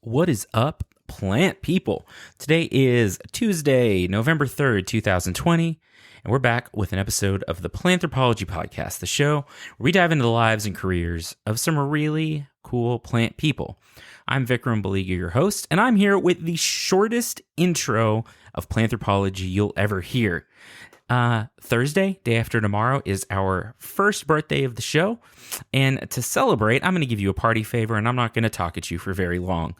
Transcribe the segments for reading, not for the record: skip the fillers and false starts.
What is up, plant people? Today is Tuesday, November 3rd, 2020, and we're back with an episode of the Planthropology Podcast, the show where we dive into the lives and careers of some really cool plant people. I'm Vikram Baliga, your host, and I'm here with the shortest intro of Planthropology you'll ever hear. Thursday, day after tomorrow, is our first birthday of the show, and to celebrate, I'm going to give you a party favor, and I'm not going to talk at you for very long.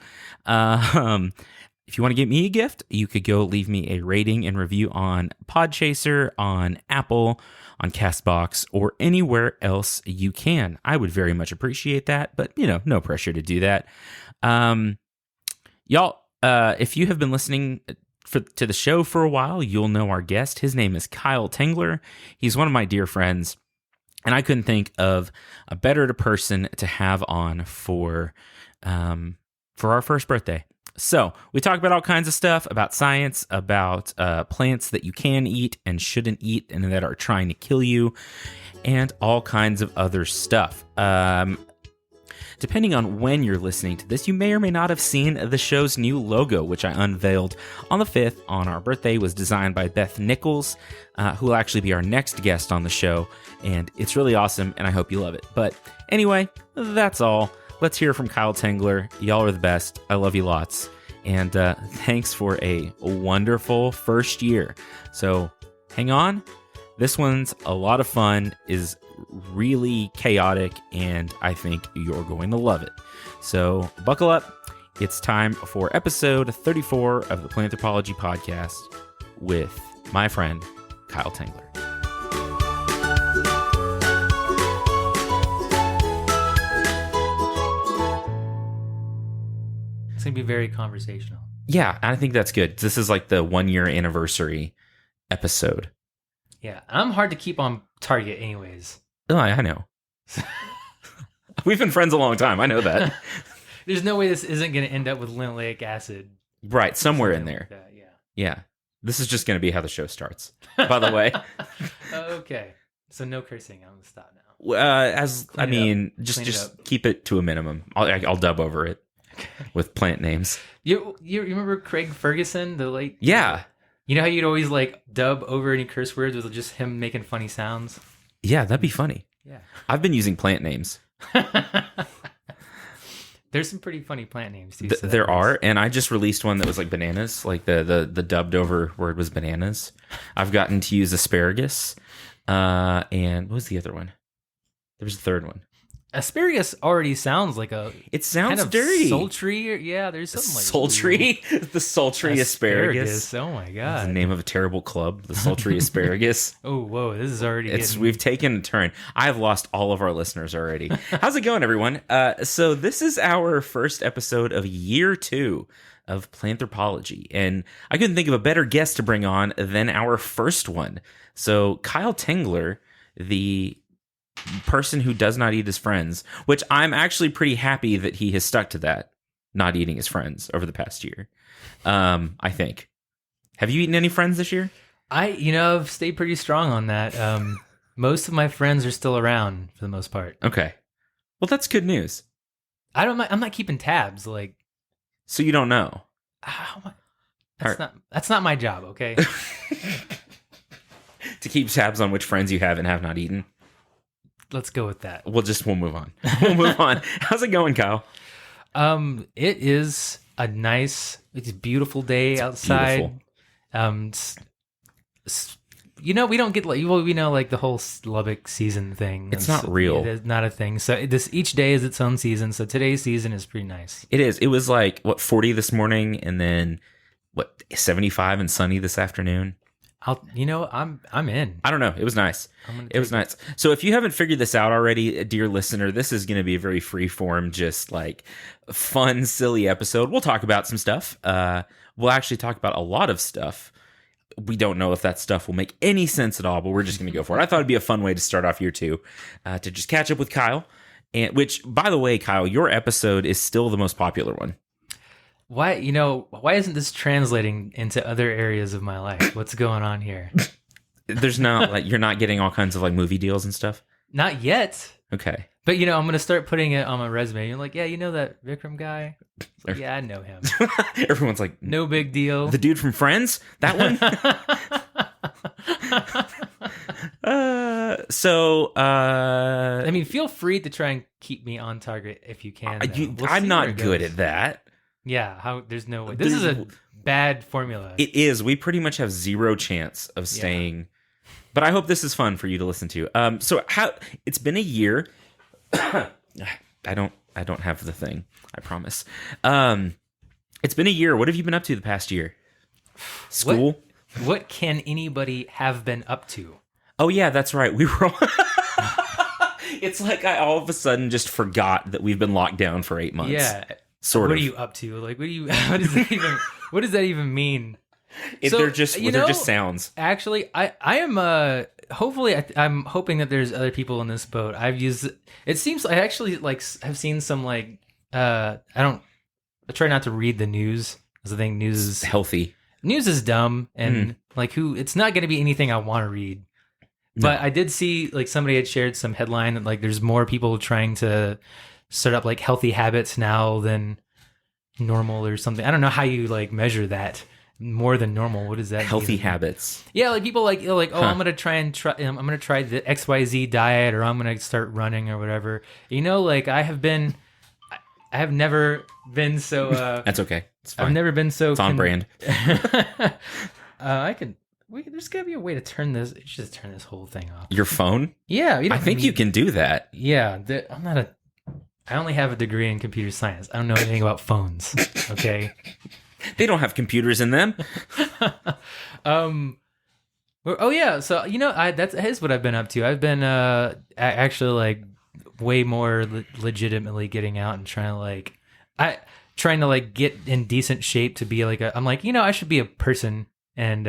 If you want to get me a gift, you could go leave me a rating and review on Podchaser, on Apple, on CastBox, or anywhere else you can. I would very much appreciate that, but, no pressure to do that. Y'all, if you have been listening to the show for a while, you'll know our guest. His name is Kyle Tengler. He's one of my dear friends, and I couldn't think of a better person to have on for our first birthday. So we talk about all kinds of stuff, about science, about plants that you can eat and shouldn't eat and that are trying to kill you, and all kinds of other stuff. Depending on when you're listening to this, you may or may not have seen the show's new logo, which I unveiled on the 5th on our birthday. It was designed by Beth Nichols, who will actually be our next guest on the show, and it's really awesome, and I hope you love it. But anyway, that's all. Let's hear from Kyle Tengler. Y'all are the best. I love you lots. And thanks for a wonderful first year. So hang on. This one's a lot of fun, is really chaotic, and I think you're going to love it. So buckle up. It's time for episode 34 of the Planthropology Podcast with my friend, Kyle Tengler. It's going to be very conversational. Yeah, I think that's good. This is like the 1 year anniversary episode. Yeah, I'm hard to keep on target anyways. Oh, I know. We've been friends a long time. I know that. There's no way this isn't going to end up with linoleic acid. Right, somewhere in there. Like that, yeah. Yeah. This is just going to be how the show starts, by the way. Okay. So no cursing. I'm going to stop now. Clean just keep it to a minimum. I'll dub over it with plant names. You remember Craig Ferguson, the late... Yeah. You know how you'd always dub over any curse words with just him making funny sounds? Yeah, that'd be funny. Yeah. I've been using plant names. There's some pretty funny plant names too. There are, and I just released one that was like bananas, like the dubbed over word was bananas. I've gotten to use asparagus, and what was the other one? There was a third one. Asparagus already sounds like a... It sounds kind of dirty. Sultry. Yeah, there's something like... Sultry? The sultry asparagus. Oh my God. That's the name of a terrible club, the sultry asparagus. Oh, whoa. This is already We've taken a turn. I've lost all of our listeners already. How's it going, everyone? So this is our first episode of year 2 of Planthropology, and I couldn't think of a better guest to bring on than our first one. So Kyle Tengler, the person who does not eat his friends, which I'm actually pretty happy that he has stuck to that, not eating his friends over the past year. I think. Have you eaten any friends this year? I've stayed pretty strong on that. Most of my friends are still around for the most part. Okay. Well, that's good news. I'm not keeping tabs. So you don't know. That's not my job. Okay. To keep tabs on which friends you have and have not eaten. Let's go with that. We'll move on. How's it going, Kyle? It is it's a beautiful day outside. Beautiful. We don't get the whole Lubbock season thing. It's not real. It's not a thing. So each day is its own season. So today's season is pretty nice. It is. It was 40 this morning, and then 75 and sunny this afternoon. I'm in. I don't know. It was nice. It was nice. So if you haven't figured this out already, dear listener, this is going to be a very free-form, just fun, silly episode. We'll talk about some stuff. We'll actually talk about a lot of stuff. We don't know if that stuff will make any sense at all, but we're just going to go for it. I thought it'd be a fun way to start off year 2, to just catch up with Kyle. And which, by the way, Kyle, your episode is still the most popular one. Why isn't this translating into other areas of my life? What's going on here? There's not you're not getting all kinds of movie deals and stuff? Not yet. Okay. But I'm gonna start putting it on my resume. You're like, yeah, you know that Vikram guy? Like, yeah, I know him. Everyone's like, No big deal. the dude from Friends? That one? I I mean, feel free to try and keep me on target if you can. We'll I'm see not where it good goes. at that. Yeah, there's no way. This is a bad formula. It is. We pretty much have zero chance of staying. But I hope this is fun for you to listen to. It's been a year. I don't have the thing. I promise. It's been a year. What have you been up to the past year? School? What can anybody have been up to? Oh yeah, that's right. We were. It's like I all of a sudden just forgot that we've been locked down for 8 months. Yeah. Sort of. What are you up to? Like, what does that even mean? They're just sounds. Actually, I am hopefully I'm hoping that there's other people in this boat. It seems I actually have seen some I try not to read the news because I think news is Healthy. News is dumb and it's not going to be anything I want to read. No. But I did see somebody had shared some headline that there's more people trying to start up healthy habits now than normal or something. I don't know how you measure that. More than normal. What is that? Healthy mean? habits. Yeah, people I'm gonna try the XYZ diet, or I'm gonna start running or whatever. I have never been so. That's okay. It's fine. I've never been so. It's on brand. There's gotta be a way to turn this. You should just turn this whole thing off. Your phone? Yeah, I think you can do that. Yeah, I only have a degree in computer science. I don't know anything about phones. Okay. They don't have computers in them. Oh yeah, so that is what I've been up to. I've been actually way more legitimately getting out and trying to get in decent shape to be I should be a person and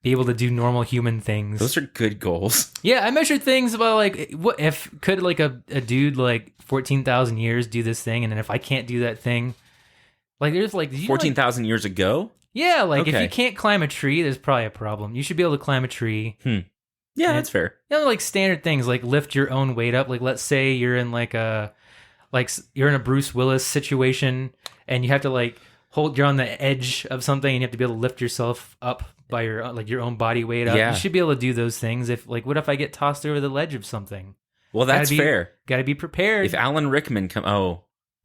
be able to do normal human things. Those are good goals. Yeah, I measured things about what if could a dude 14,000 years do this thing, and then if I can't do that thing. There's 14,000 years ago? Yeah, okay. If you can't climb a tree, there's probably a problem. You should be able to climb a tree. Yeah, that's fair. Standard things lift your own weight up. Let's say you're in you're in a Bruce Willis situation and you have to you're on the edge of something and you have to be able to lift yourself up by your own body weight up. Yeah. You should be able to do those things. If what if I get tossed over the ledge of something? Well, that's fair. Got to be prepared. If Alan Rickman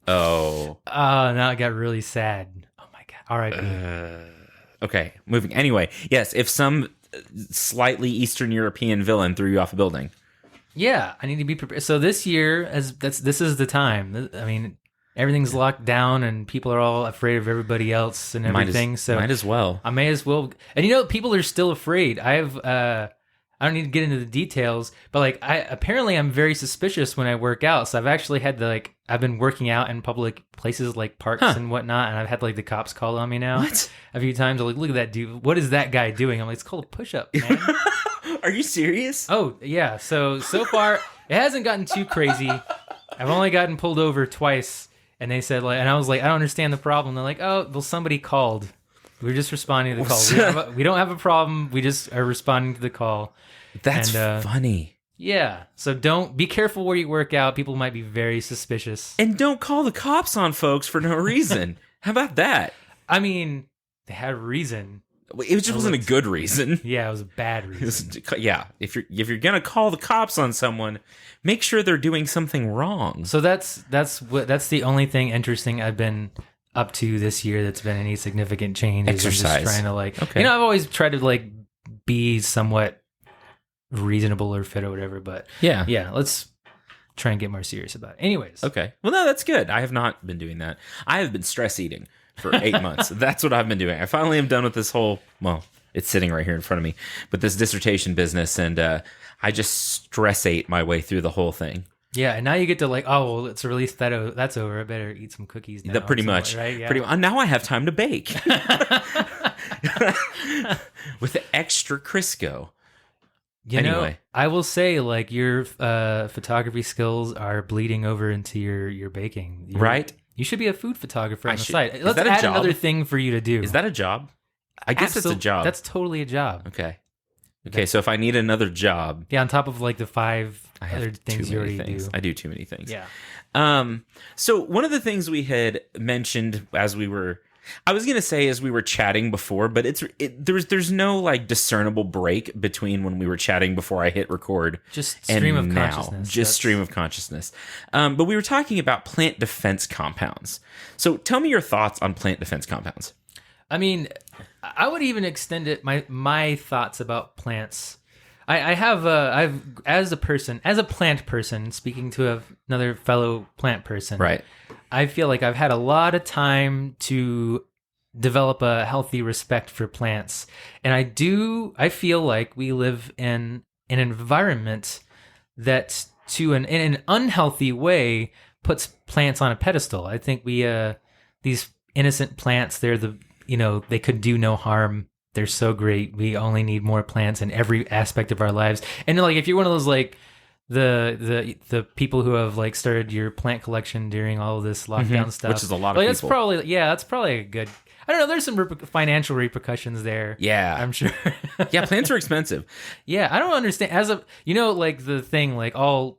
now it got really sad. Oh my god. All right. Okay, moving. Anyway, yes, if some slightly Eastern European villain threw you off a building. Yeah, I need to be prepared. So this year, this is the time. I mean, everything's locked down and people are all afraid of everybody else and everything. Might as well. I may as well. And people are still afraid. I don't need to get into the details, but apparently I'm very suspicious when I work out. So I've actually had I've been working out in public places like parks and whatnot, and I've had the cops call on me now. What? A few times. Look at that dude. What is that guy doing? I'm it's called a push-up, man. Are you serious? Oh yeah. So far it hasn't gotten too crazy. I've only gotten pulled over twice, and they said and I was I don't understand the problem. They're oh, well, somebody called. We're just responding to the call. We don't have a problem. We just are responding to the call. That's funny. Yeah. So be careful where you work out. People might be very suspicious. And don't call the cops on folks for no reason. How about that? I mean, they had a reason. It just wasn't a good reason. Yeah, it was a bad reason. If you're gonna call the cops on someone, make sure they're doing something wrong. So that's the only thing interesting I've been up to this year that's been any significant change. Exercise. Just trying to I've always tried to be somewhat reasonable or fit or whatever, but yeah, let's try and get more serious about it. Anyways. Okay. Well, no, that's good. I have not been doing that. I have been stress eating for 8 months. That's what I've been doing. I finally am done with this whole, it's sitting right here in front of me, but this dissertation business, and I just stress ate my way through the whole thing. Yeah, and now you get to it's released that's over. I better eat some cookies now. Pretty much, right? Yeah. Pretty much. Now I have time to bake with extra Crisco. Anyway. I will say your photography skills are bleeding over into your baking. Right? You should be a food photographer on the site. Let's add another thing for you to do. Is that a job? I guess it's a job. That's totally a job. Okay. Okay, so if I need another job, Yeah, on top of like the 5 I have other too things you many already things. do. I do too many things. Yeah. So one of the things we had mentioned as we were, I was gonna say as we were chatting before, but there's no like discernible break between when we were chatting before I hit record, Just and stream of now, consciousness. just That's- stream of consciousness. But we were talking about plant defense compounds. So tell me your thoughts on plant defense compounds. I mean, I would even extend it my thoughts about plants. I've as a plant person, speaking to another fellow plant person, Right. I feel like I've had a lot of time to develop a healthy respect for plants, and I feel like we live in an environment that in an unhealthy way puts plants on a pedestal. I think these innocent plants, they could do no harm. They're so great. We only need more plants in every aspect of our lives. And like, if you're one of those like the people who have like started your plant collection during all of this lockdown stuff, Which is a lot of like, people. that's probably a good. I don't know. There's some financial repercussions there. Yeah. I'm sure. Yeah, plants are expensive. Yeah, I don't understand. Like the thing, like all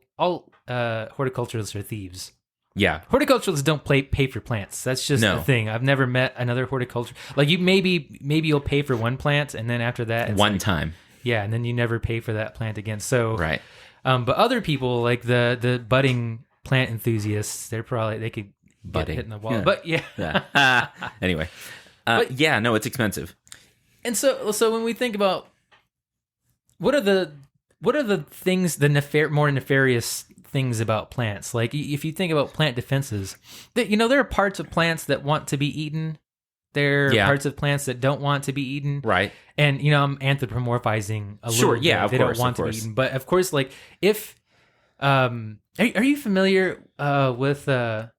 horticulturists are thieves. Yeah. Horticulturalists don't pay for plants. That's just No. the thing. I've never met another horticulture. Like you maybe you'll pay for one plant, and then after that, it's One like- time. yeah, and then you never pay for that plant again. So Right. but other people like the budding plant enthusiasts, they could get Budding. hit in the wall. Yeah. But yeah, Yeah. Anyway. Yeah, no, it's expensive. and so when we think about what are the things, more nefarious things about plants, like if you think about plant defenses, there are parts of plants that want to be eaten. There are Yeah. parts of plants that don't want to be eaten. Right. And I'm anthropomorphizing a Sure, little bit. yeah, of they course, don't want of to be course. eaten. But of course, like if are you familiar with the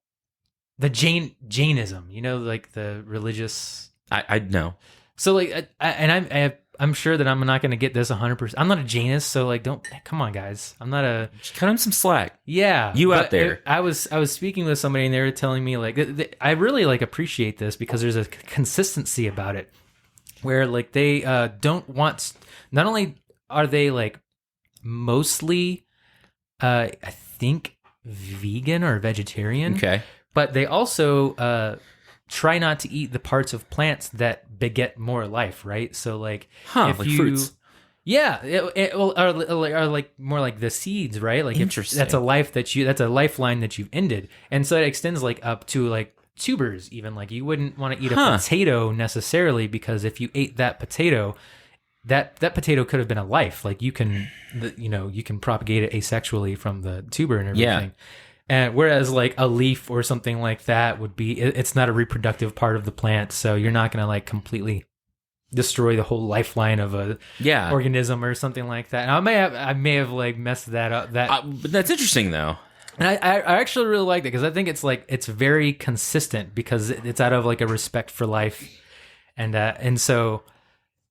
Jainism? Like the religious. I know. So like, I'm sure that I'm not going to get this 100%. I'm not a Jainist, so like, come on, guys. I'm not a. Just cut him some slack. Yeah, You out but there. I was speaking with somebody, and they were telling me like, I really like appreciate this because there's a consistency about it, where like they don't want. Not only are they like mostly, I think vegan or vegetarian, Okay. but they also try not to eat the parts of plants that beget more life, right? So like, Huh, like fruits. Yeah, are like more like the seeds, right? Like Interesting. that's a lifeline that you've ended, and so it extends like up to like tubers, even like you wouldn't want to eat a potato necessarily, because if you ate that potato, that potato could have been a life. Like you can propagate it asexually from the tuber and everything. Yeah. And whereas like a leaf or something like that would be, it's not a reproductive part of the plant, so you're not going to like completely destroy the whole lifeline of a organism or something like that. And I may have like messed that up. But that's interesting though. And I actually really like that because I think it's very consistent because it's out of like a respect for life, and so.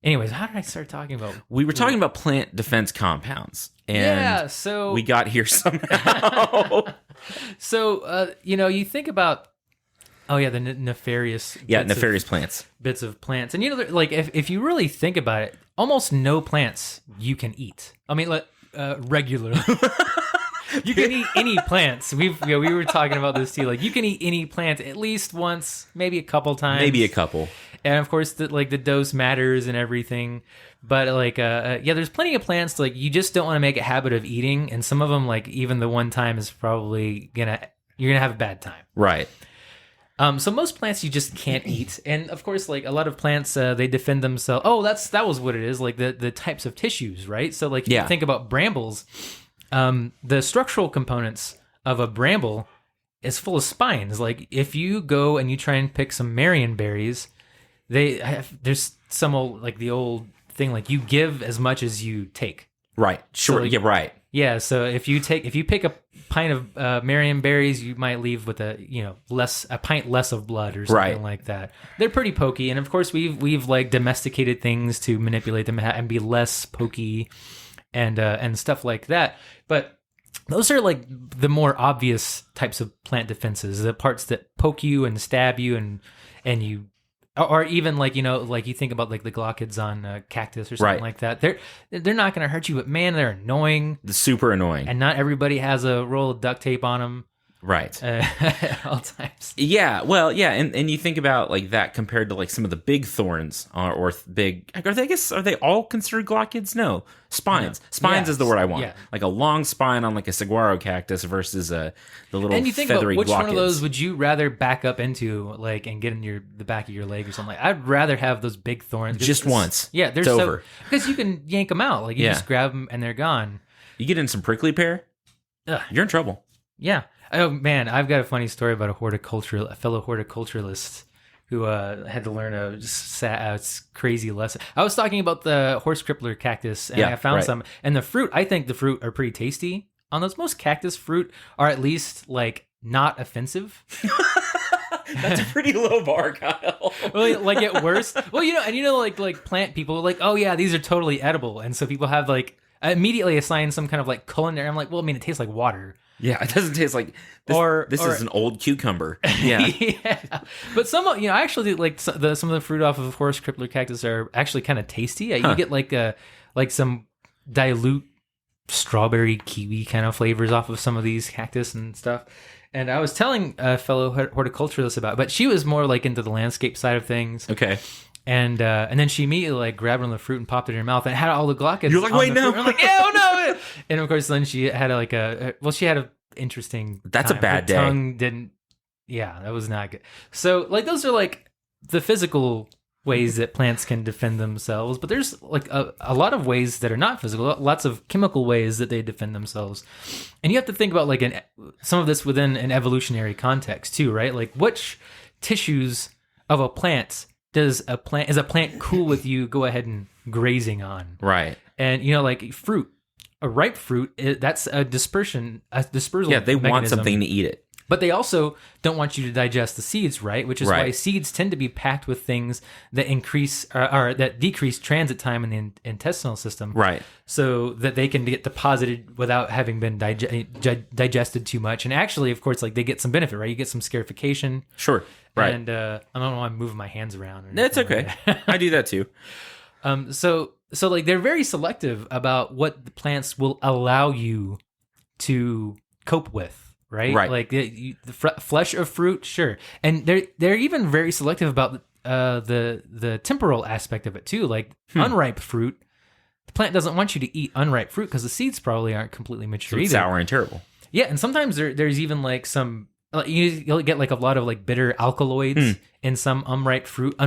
Anyways, how did I start talking about? We were talking about plant defense compounds, and so we got here somehow. So you think about the nefarious nefarious plants. bits of plants, and like if you really think about it, almost no plants you can eat. I mean, like regularly. You can eat any plants. We were talking about this too. Like you can eat any plant at least once, maybe a couple times. Maybe a couple. And of course, the dose matters and everything. But like, there's plenty of plants like you just don't want to make a habit of eating. And some of them, like even the one time is probably you're gonna have a bad time. Right. So most plants you just can't eat. And of course, like a lot of plants, they defend themselves. Oh, that was what it is. Like the types of tissues, right? So like if you think about brambles, the structural components of a bramble is full of spines. Like if you go and you try and pick some marionberries, there's some old, like the old thing, like you give as much as you take. Right. Sure. So, like, yeah. Right. Yeah. So if you pick a pint of marionberries, you might leave with a pint less of blood or something like that. They're pretty pokey, and of course we've like domesticated things to manipulate them and be less pokey, and stuff like that. But those are like the more obvious types of plant defenses, the parts that poke you and stab you and you or even like, like you think about like the glaucids on cactus or something Right. like that. They're not going to hurt you, but man, they're annoying. Super annoying. And not everybody has a roll of duct tape on them. Right. At all times. Yeah, well, yeah, and you think about like that compared to like some of the big thorns or big. Are they all considered glaucids? No, spines. No. Spines Yeah. is the word I want. Yeah. Like a long spine on like a saguaro cactus versus the little And you think about feathery which one of glaucids. those would you rather back up into, like, and get in the back of your leg or something? Like, I'd rather have those big thorns Just once. Yeah, they're It's so over. because you can yank them out. Like you Yeah. just grab them and they're gone. You get in some prickly pear, Ugh. you're in trouble. Yeah. Oh man, I've got a funny story about a fellow horticulturalist who had to learn a crazy lesson. I was talking about the horse crippler cactus, and Yeah, I found right. some. And the fruit, I think the fruit are pretty tasty on those. Most cactus fruit are at least like not offensive. That's a pretty low bar, Kyle. Well, like at worst. Well, like plant people are like, oh yeah, these are totally edible, and so people have like immediately assign some kind of like culinary. I'm like, well, I mean, it tastes like water. Yeah, it doesn't taste like this. Or is an old cucumber. Yeah. Yeah. But some, I actually like some of the fruit off of horse crippler cactus are actually kind of tasty. You get like some dilute strawberry kiwi kind of flavors off of some of these cactus and stuff. And I was telling a fellow horticulturalist about it, but she was more like into the landscape side of things. Okay. And then she immediately like grabbed one of the fruit and popped it in her mouth and had all the glaucids. You're like, on wait, the no. fruit. I'm like, yeah, oh no. And of course, then she had she had a interesting. That's a time. bad Her day. Tongue didn't. Yeah, that was not good. So like those are like the physical ways that plants can defend themselves, but there's like a lot of ways that are not physical. Lots of chemical ways that they defend themselves, and you have to think about like some of this within an evolutionary context too, right? Like which tissues of a plant is a plant cool with you go ahead and grazing on, Right. and like fruit, a ripe fruit, that's a dispersal. Yeah, they want mechanism. something to eat it. But they also don't want you to digest the seeds, right? Which is why Right. seeds tend to be packed with things that increase or that decrease transit time in the intestinal system, Right. so that they can get deposited without having been digested too much. And actually, of course, like they get some benefit, right? You get some scarification. Sure. Right. And I don't know why I'm moving my hands around. Or That's anything okay. like that. I do that too. So like they're very selective about what the plants will allow you to cope with, right? Right. Like the flesh of fruit, sure, and they're even very selective about the temporal aspect of it too. Like unripe fruit, the plant doesn't want you to eat unripe fruit because the seeds probably aren't completely mature It's either. sour and terrible. Yeah, and sometimes there's even like some. You'll get like a lot of like bitter alkaloids in some unripe fruit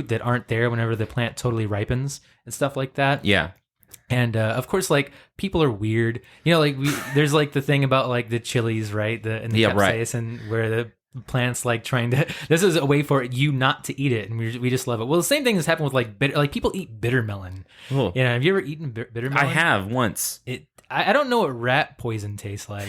that aren't there whenever the plant totally ripens and stuff like that. Yeah. And of course, like people are weird. Like there's like the thing about like the chilies, right? The capsaicin, where the plants like trying to. This is a way for you not to eat it, and we just love it. Well, the same thing has happened with like bitter. Like people eat bitter melon. Oh. Have you ever eaten bitter melon? I have once. I don't know what rat poison tastes like.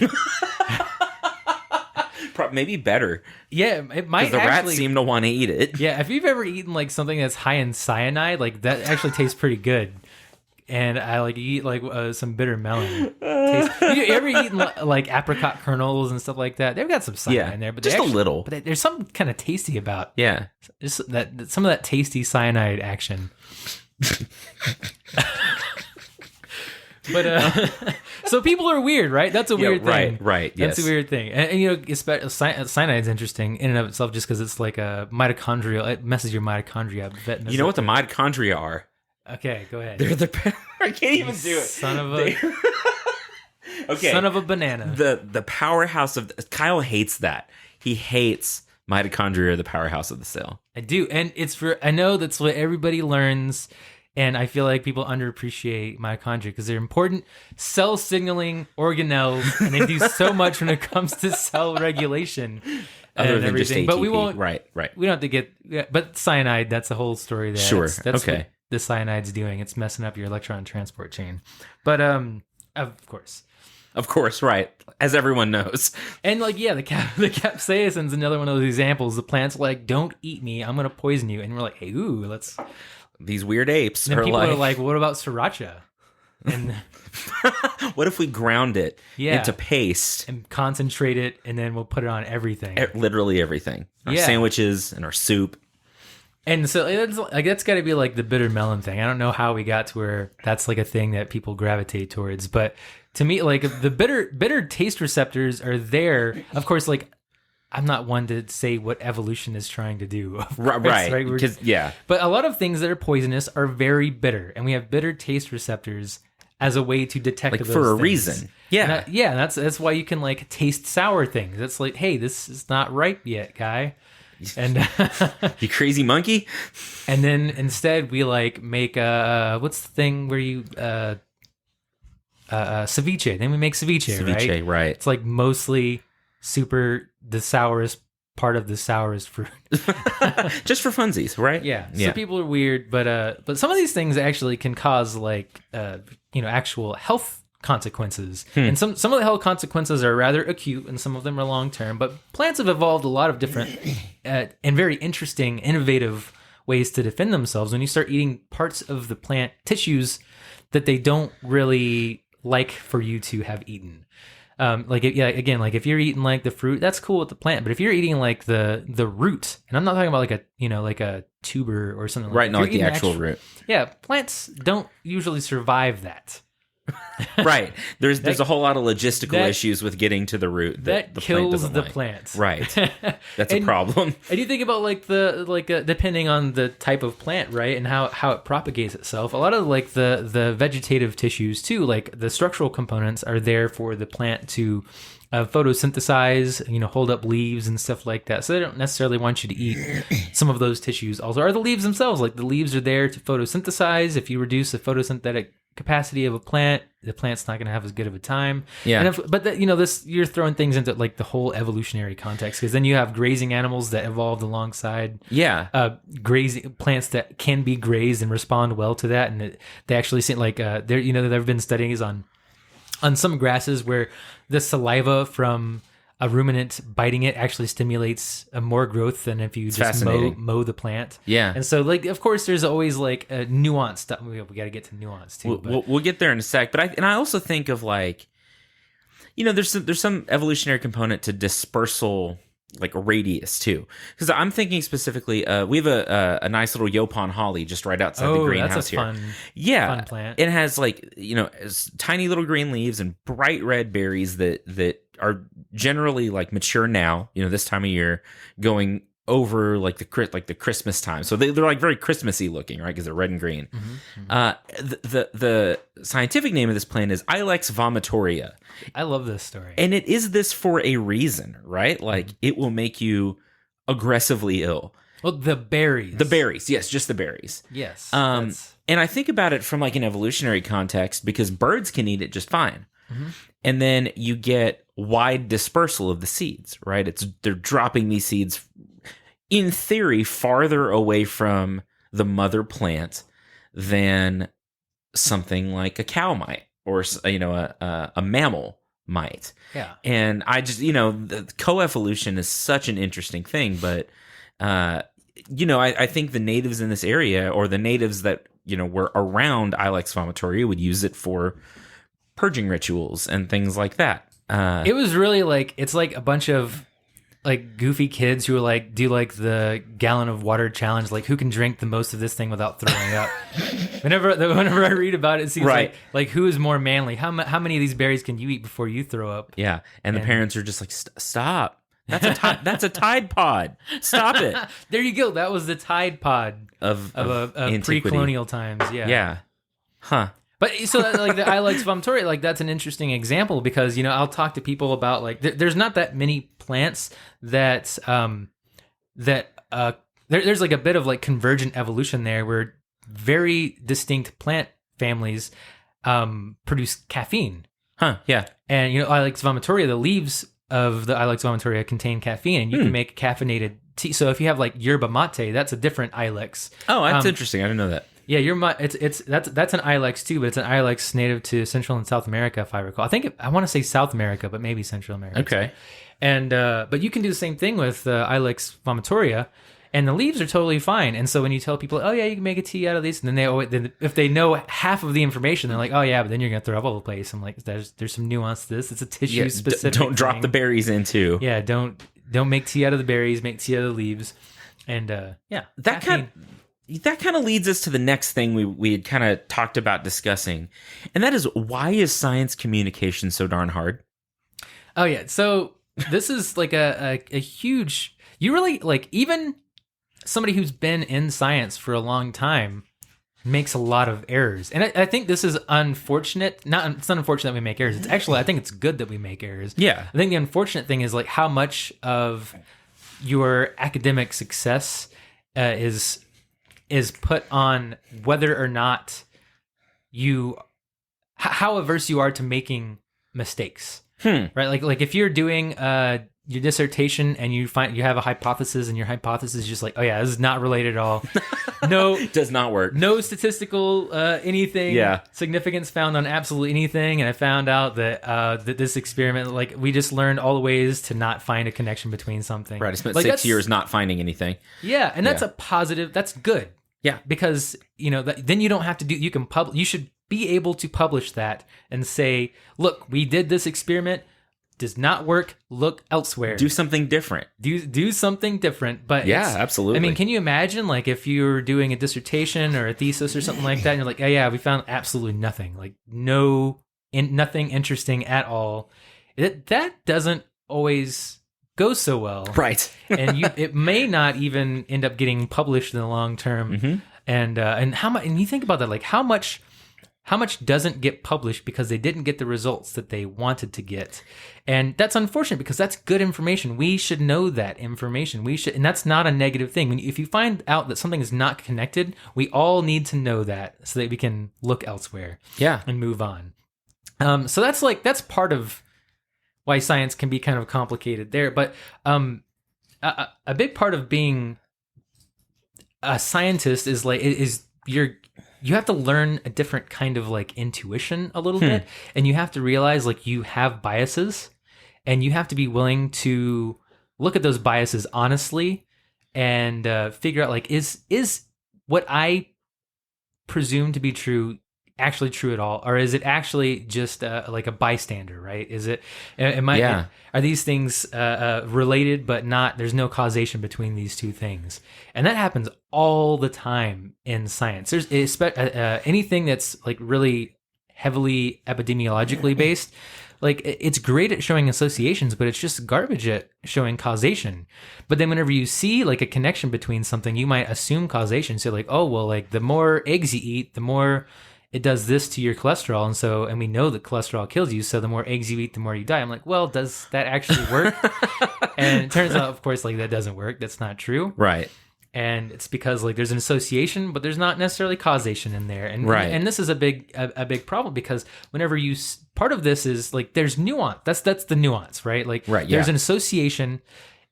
Maybe better. Yeah, it might. Because the actually, rats seem to want to eat it. Yeah, if you've ever eaten like something that's high in cyanide, like that actually tastes pretty good. And I like eat like some bitter melon. You ever eaten like apricot kernels and stuff like that? They've got some cyanide in there, but just a little. But there's something kind of tasty about. Yeah, just some of that tasty cyanide action. But so people are weird, right? That's a weird thing. Right. Yes. That's a weird thing. And cyanide's interesting in and of itself just because it's like a mitochondrial. It messes your mitochondria. You know what the mitochondria are? Okay, go ahead. They're the. I can't even do it. Son of a. Okay. Son of a banana. The powerhouse of Kyle hates that. He hates mitochondria, the powerhouse of the cell. I do, and I know that's what everybody learns. And I feel like people underappreciate mitochondria because they're important cell signaling organelles, and they do so much when it comes to cell regulation Other and than just everything. ATP. But we won't. Right. We don't have to get. Yeah, but cyanide, that's the whole story there. Sure. That's Okay. what the cyanide's doing. It's messing up your electron transport chain. But of course. Of course, right. As everyone knows. And like, yeah, the capsaicin's another one of those examples. The plant's like, don't eat me. I'm going to poison you. And we're like, hey, ooh, let's. These weird apes And are people like, are like, what about sriracha? And what if we ground it Yeah. into paste? and concentrate it, and then we'll put it on everything. Literally everything. Our Yeah. sandwiches and our soup. And so that's got to be like the bitter melon thing. I don't know how we got to where that's like a thing that people gravitate towards, but to me, like the bitter taste receptors are there. Of course, like I'm not one to say what evolution is trying to do. Right. Because but a lot of things that are poisonous are very bitter, and we have bitter taste receptors as a way to detect like those for a things. reason. Yeah. That's why you can like taste sour things. It's like, hey, this is not ripe yet, guy. And you crazy monkey. And then instead we like make what's the thing where you ceviche. Then we make ceviche, right? It's like mostly the sourest part of the sourest fruit. Just for funsies, right? Yeah. So people are weird, but some of these things actually can cause like actual health consequences. And some of the health consequences are rather acute and some of them are long term, but plants have evolved a lot of different and very interesting, innovative ways to defend themselves when you start eating parts of the plant tissues that they don't really like for you to have eaten. Like if you're eating like the fruit, that's cool with the plant. But if you're eating like the root, and I'm not talking about like a tuber or something, right? Like not like the actual root. Yeah, plants don't usually survive that. Right. There's a whole lot of logistical issues with getting to the root that the kills plant plant. Right. That's a problem. And you think about like depending on the type of plant, right, and how it propagates itself. A lot of like the vegetative tissues too, like the structural components are there for the plant to photosynthesize, hold up leaves and stuff like that. So they don't necessarily want you to eat some of those tissues. Also, are the leaves themselves. Like the leaves are there to photosynthesize. If you reduce the photosynthetic capacity of a plant, the plant's not going to have as good of a time. Yeah. This you're throwing things into like the whole evolutionary context, because then you have grazing animals that evolved alongside. Yeah. Grazing plants that can be grazed and respond well to that, and they actually seem like there have been studies on some grasses where the saliva from a ruminant biting it actually stimulates more growth than if you just mow the plant. Yeah. And so, like, of course, there's always like a nuance stuff. We got to get to nuance too. We'll get there in a sec. But I also think of like, there's some evolutionary component to dispersal, like a radius too. Because I'm thinking specifically, we have a nice little Yopon holly just right outside the greenhouse here. Fun plant. It has like tiny little green leaves and bright red berries that are generally like mature now. This time of year, going over like the Christmas time. So they're like very Christmassy looking, right? Because they're red and green. Mm-hmm. The scientific name of this plant is Ilex vomitoria. I love this story. And it is this for a reason, right? Like it will make you aggressively ill. Well, the berries. The berries. Yes, just the berries. Yes. And I think about it from like an evolutionary context because birds can eat it just fine. Mm-hmm. And then you get wide dispersal of the seeds, right? They're dropping these seeds in theory farther away from the mother plant than something like a cow might or a mammal might. Yeah. And I just the coevolution is such an interesting thing, but I think the natives in this area, or the natives that were around Ilex vomitoria, would use it for purging rituals and things like that. It was really like, it's like a bunch of like goofy kids who are like, do like the gallon of water challenge, like who can drink the most of this thing without throwing up. Whenever I read about it, it seems like who is more manly? How many of these berries can you eat before you throw up? Yeah, and the parents are just like, stop. That's a Tide Pod. Stop it. There you go. That was the Tide Pod of pre-colonial times. Yeah. Yeah. Huh. But so like the Ilex vomitoria, like that's an interesting example because I'll talk to people about like there's not that many plants that there's like a bit of like convergent evolution there where very distinct plant families produce caffeine. Huh. Yeah. And Ilex vomitoria, the leaves of the Ilex vomitoria contain caffeine, and you can make caffeinated tea. So if you have like yerba mate, that's a different Ilex. Oh, that's interesting. I didn't know that. Yeah, that's an Ilex too, but it's an Ilex native to Central and South America, if I recall. I want to say South America, but maybe Central America. Okay. And but you can do the same thing with Ilex vomitoria, and the leaves are totally fine. And so when you tell people, oh yeah, you can make a tea out of these, and then if they know half of the information, they're like, oh yeah, but then you're gonna throw up all the place. I'm like, there's some nuance to this. It's a tissue specific. Don't drop the berries into. Yeah, don't make tea out of the berries. Make tea out of the leaves. And yeah, That kind of leads us to the next thing we had kind of talked about discussing, and that is, why is science communication so darn hard? Oh yeah, so this is like a huge. You really like, even somebody who's been in science for a long time makes a lot of errors, and I think this is unfortunate. It's not unfortunate that we make errors. It's actually, I think it's good that we make errors. Yeah, I think the unfortunate thing is like how much of your academic success is put on whether or not how averse you are to making mistakes. Right? Like if you're doing your dissertation and you have a hypothesis, and your hypothesis is just like, oh yeah, this is not related at all. No, it does not work. No statistical anything. Yeah. Significance found on absolutely anything. And I found out that this experiment, like, we just learned all the ways to not find a connection between something. Right. I spent like 6 years not finding anything. Yeah, and that's a positive. That's good. Yeah, because then you don't have to do. You can You should be able to publish that and say, look, we did this experiment. Does not work. Look elsewhere. Do something different. Do something different. But yeah, absolutely. I mean, can you imagine, like, if you're doing a dissertation or a thesis or something like that, and you're like, oh yeah, we found absolutely nothing, like nothing interesting at all. That doesn't always go so well, right? And it may not even end up getting published in the long term. Mm-hmm. And how much? And you think about that, like how much doesn't get published because they didn't get the results that they wanted to get. And that's unfortunate, because that's good information. We should know that information. And that's not a negative thing. If you find out that something is not connected, we all need to know that so that we can look elsewhere. Yeah. And move on. So that's part of why science can be kind of complicated there. But a big part of being a scientist is you have to learn a different kind of like intuition a little bit, and you have to realize like you have biases, and you have to be willing to look at those biases honestly and figure out, like, is what I presume to be true actually true at all, or is it actually just like a bystander, right? Is it are these things related but not, there's no causation between these two things? And that happens all the time in science. There's anything that's like really heavily epidemiologically based, like, it's great at showing associations, but it's just garbage at showing causation. But then whenever you see like a connection between something, you might assume causation. So like, oh well, like the more eggs you eat, the more it does this to your cholesterol, and we know that cholesterol kills you, so the more eggs you eat, the more you die. I'm like, well, does that actually work? And it turns out, of course, like, that doesn't work. That's not true. Right. And it's because like there's an association, but there's not necessarily causation in there. And right. And this is a big problem, because whenever part of this is like, there's nuance. That's the nuance, right? Like, right, there's an association,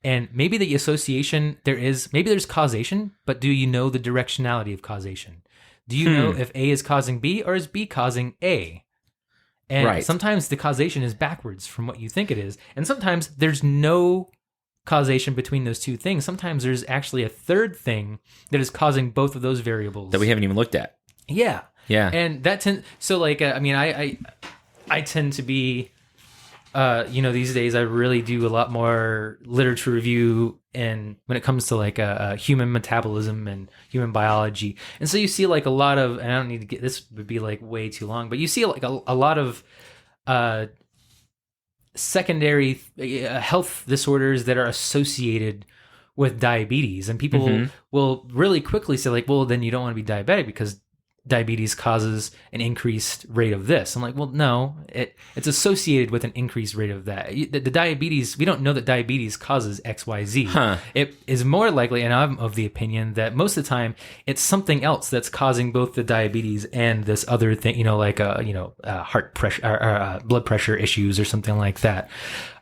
and maybe the association maybe there's causation, but do you know the directionality of causation? Do you know if A is causing B or is B causing A? And sometimes the causation is backwards from what you think it is. And sometimes there's no causation between those two things. Sometimes there's actually a third thing that is causing both of those variables that we haven't even looked at. Yeah. Yeah. And that so like, I mean, I tend to be, these days I really do a lot more literature review, and when it comes to like human metabolism and human biology. And so you see like a lot of, and I don't need to this would be like way too long, but you see like a lot of secondary health disorders that are associated with diabetes, and people will really quickly say like, well, then you don't want to be diabetic because diabetes causes an increased rate of this. I'm like, well, no, it's associated with an increased rate of that. The diabetes, we don't know that diabetes causes X, Y, Z. It is more likely, and I'm of the opinion that most of the time it's something else that's causing both the diabetes and this other thing, like heart pressure, or blood pressure issues or something like that.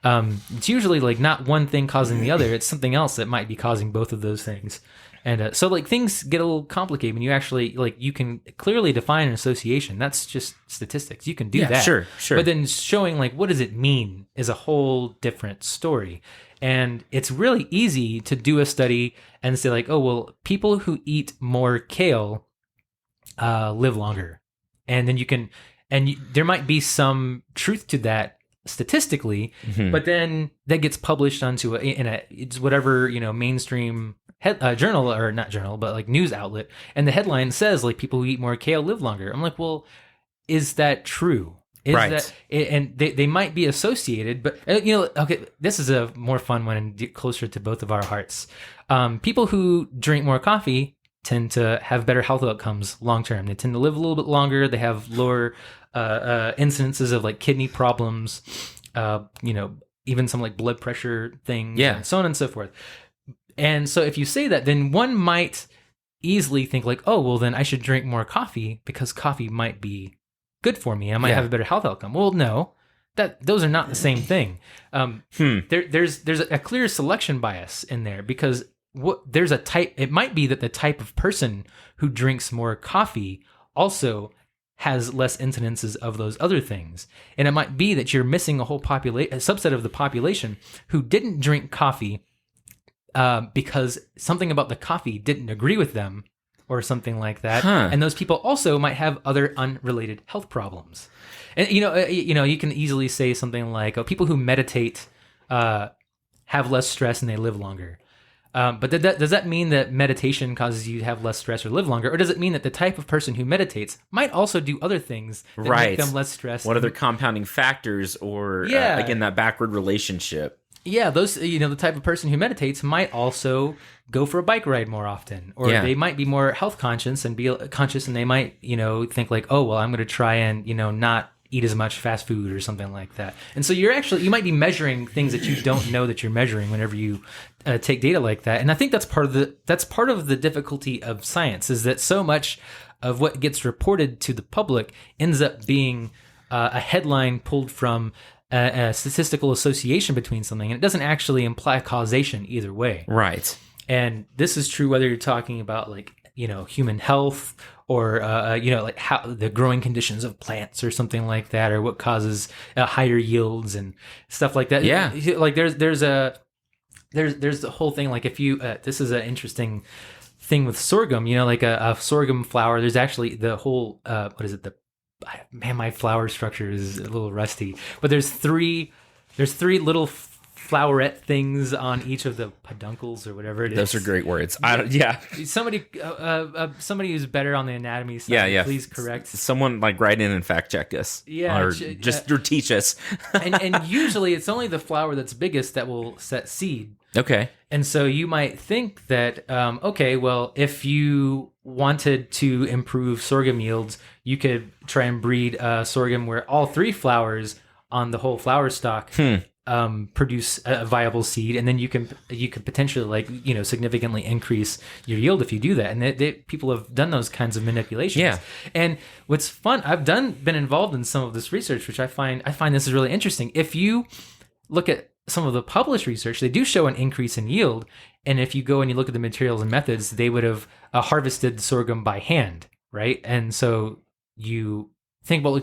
It's usually like not one thing causing the other. It's something else that might be causing both of those things. And so like things get a little complicated when you actually like, you can clearly define an association. That's just statistics. You can do that. Sure. But then showing like, what does it mean is a whole different story. And it's really easy to do a study and say like, oh, well, people who eat more kale live longer. And then there might be some truth to that statistically, but then that gets published onto it's whatever, mainstream journal, or not journal, but like news outlet, and the headline says like people who eat more kale live longer. I'm like, well, is that true? Is Right. that, and they might be associated, but okay, this is a more fun one and closer to both of our hearts. People who drink more coffee tend to have better health outcomes long term. They tend to live a little bit longer. They have lower incidences of like kidney problems, even some like blood pressure things, and so on and so forth. And so if you say that, then one might easily think like, oh, well, then I should drink more coffee because coffee might be good for me. I might have a better health outcome. Well, no, those are not the same thing. There's a clear selection bias in there because there's a type. It might be that the type of person who drinks more coffee also has less incidences of those other things, and it might be that you're missing a subset of the population who didn't drink coffee because something about the coffee didn't agree with them, or something like that. And those people also might have other unrelated health problems. And you can easily say something like, "Oh, people who meditate have less stress and they live longer." But does that mean that meditation causes you to have less stress or live longer? Or does it mean that the type of person who meditates might also do other things that make them less stressed? What other compounding factors, or again, that backward relationship? Yeah, those, the type of person who meditates might also go for a bike ride more often, or they might be more health conscious and they might, think like, oh, well, I'm going to try and, not eat as much fast food or something like that. And so you might be measuring things that you don't know that you're measuring whenever you take data like that. And I think that's part of the difficulty of science, is that so much of what gets reported to the public ends up being a headline pulled from a statistical association between something, and it doesn't actually imply causation either way. Right. And this is true whether you're talking about like, human health, or, like how the growing conditions of plants or something like that, or what causes higher yields and stuff like that. Yeah. Like there's the whole thing. Like if you, this is an interesting thing with sorghum, like a sorghum flower, there's actually the whole, my flower structure is a little rusty, but there's three little flowerette things on each of the peduncles or whatever it is. Those are great words. Somebody who's better on the anatomy side, please correct. Someone like write in and fact check us. Or teach us. and usually it's only the flower that's biggest that will set seed. Okay. And so you might think that, well, if you wanted to improve sorghum yields, you could try and breed sorghum where all three flowers on the whole flower stalk produce a viable seed, and then you could potentially significantly increase your yield if you do that. And people have done those kinds of manipulations. Yeah. And what's fun, I've been involved in some of this research, which I find this is really interesting. If you look at some of the published research, they do show an increase in yield. And if you go and you look at the materials and methods, they would have harvested sorghum by hand, right? And so you think about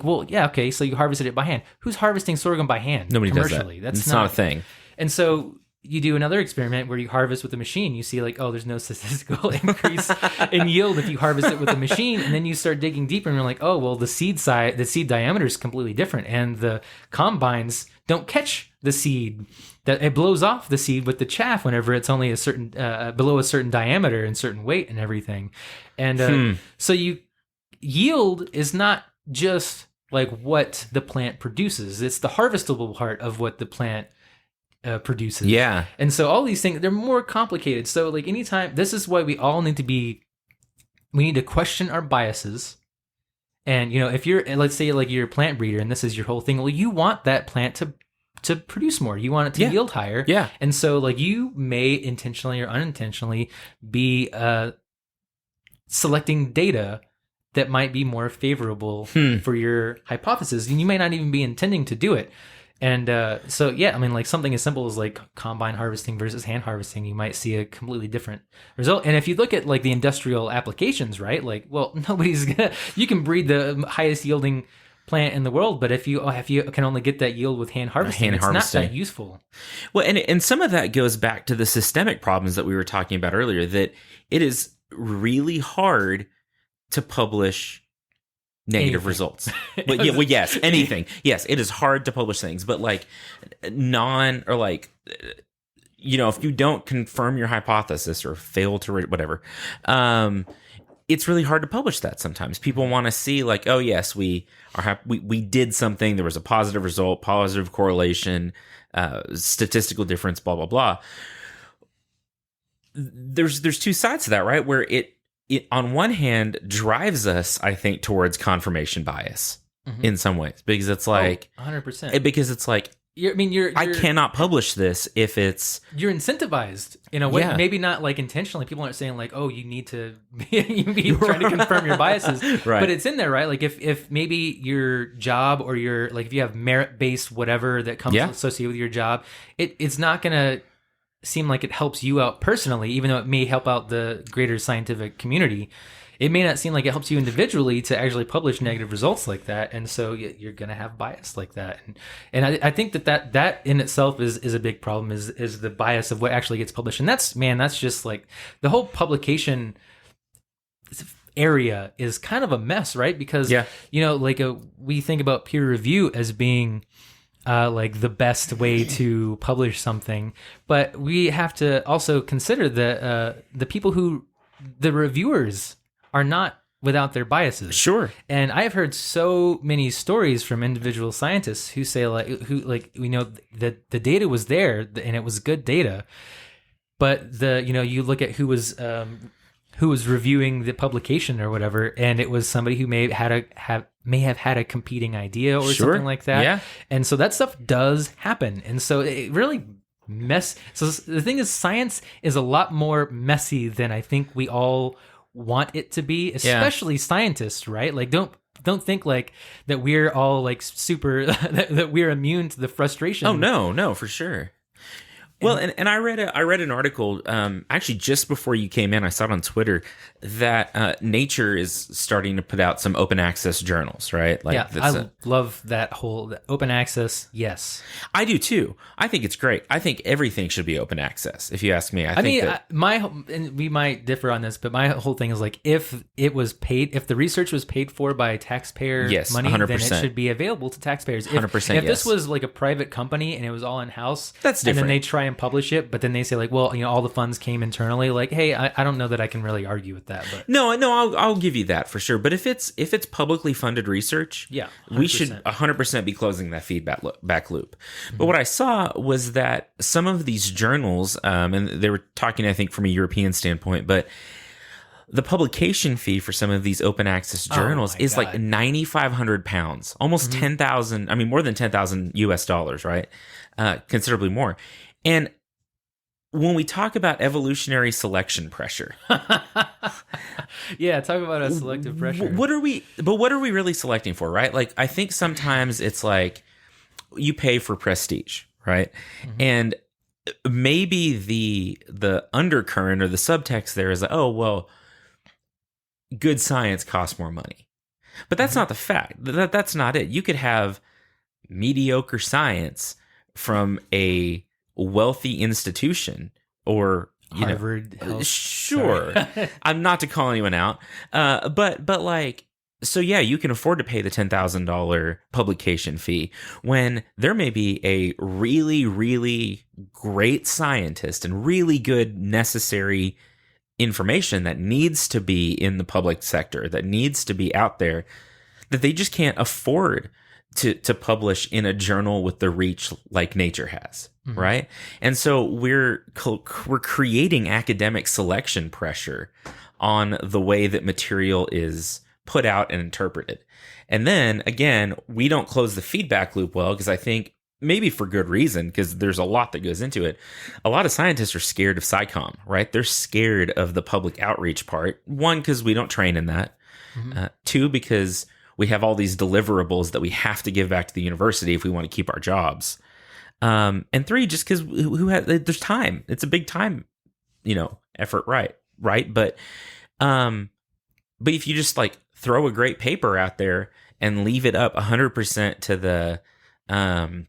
so you harvested it by hand. Who's harvesting sorghum by hand? Nobody does commercially? that. It's not a thing. And so you do another experiment where you harvest with a machine. You see there's no statistical increase in yield if you harvest it with a machine. And then you start digging deeper and you're like, oh, well, the seed diameter is completely different. And the combines don't catch the seed. That it blows off the seed with the chaff whenever it's only a certain below a certain diameter and certain weight and everything. And so yield is not just like what the plant produces. It's the harvestable part of what the plant produces. Yeah. And so all these things, they're more complicated. So like anytime, this is why we all need to question our biases. And, if you're, let's say like you're a plant breeder and this is your whole thing, well, you want that plant to produce more. You want it to yield higher. Yeah. And so like you may intentionally or unintentionally be selecting data that might be more favorable for your hypothesis. And you may not even be intending to do it. And something as simple as like combine harvesting versus hand harvesting, you might see a completely different result. And if you look at like the industrial applications, right? Like, well, you can breed the highest yielding plant in the world, but if you can only get that yield with hand harvesting, it's not that useful. Well, and some of that goes back to the systemic problems that we were talking about earlier, that it is really hard to publish negative results. Yes, anything. Yes, it is hard to publish things, but like if you don't confirm your hypothesis or fail to whatever, it's really hard to publish that sometimes. People want to see like, oh yes, we did something, there was a positive result, positive correlation, statistical difference, blah blah blah. There's two sides to that, right? Where it on one hand drives us, I think, towards confirmation bias in some ways, because it's like 100%. Because it's like, I cannot publish this if you're incentivized in a way, Yeah. maybe not like intentionally. People aren't saying like, oh, you need to be trying to confirm your biases, Right. But it's in there, right? Like if maybe your job or your, like if you have merit-based whatever that comes associated with your job, it's not going to seem like it helps you out personally, even though it may help out the greater scientific community. It may not seem like it helps you individually to actually publish negative results like that, and so you're going to have bias like that. And I think that in itself is a big problem, is the bias of what actually gets published. And that's just like the whole publication area is kind of a mess, right? Because we think about peer review as being like the best way to publish something, but we have to also consider that the people the reviewers are not without their biases. Sure. And I've heard so many stories from individual scientists who say that the data was there and it was good data, but you look at who was reviewing the publication or whatever, and it was somebody who may have had a competing idea or something like that. Yeah. And so that stuff does happen. And so it really so the thing is, science is a lot more messy than I think we all want it to be, especially scientists, right? Like don't think like that we're all like super that we're immune to the frustration. Oh no, for sure. Well, and I read an article actually just before you came in. I saw it on Twitter that Nature is starting to put out some open access journals, right? Like, I love that whole open access. Yes, I do too. I think it's great. I think everything should be open access. If you ask me, and we might differ on this, but my whole thing is like, if the research was paid for by taxpayer money, 100%. then it should be available to taxpayers. 100%. If this was like a private company and it was all in house, that's different. And then they try and publish it, but then they say like, well, all the funds came internally. Like, hey, I don't know that I can really argue with that. But no, I'll give you that for sure. But if it's publicly funded research, 100%. We should 100% be closing that feedback back loop. But what I saw was that some of these journals, and they were talking, I think, from a European standpoint, but the publication fee for some of these open access journals is like £9,500, almost 10,000. I mean, more than 10,000 US dollars, right? Considerably more. And when we talk about evolutionary selection pressure, yeah, talk about a selective pressure. What are we really selecting for, right? Like, I think sometimes it's like you pay for prestige, right? And maybe the undercurrent or the subtext there is like, oh, well, good science costs more money. But that's not the fact. That's not it. You could have mediocre science from a wealthy institution or Harvard Health. Sure. I'm not to call anyone out, but like, so yeah, you can afford to pay the $10,000 publication fee when there may be a really, really great scientist and really good necessary information that needs to be in the public sector, that needs to be out there, that they just can't afford to publish in a journal with the reach like Nature has, right? And so we're creating academic selection pressure on the way that material is put out and interpreted. And then again, we don't close the feedback loop well, because I think maybe for good reason, because there's a lot that goes into it. A lot of scientists are scared of SciComm, right? They're scared of the public outreach part. One, because we don't train in that. Two, because we have all these deliverables that we have to give back to the university if we want to keep our jobs. And three, just because there's time. It's a big time, effort, right? But if you just like throw a great paper out there and leave it up 100% to the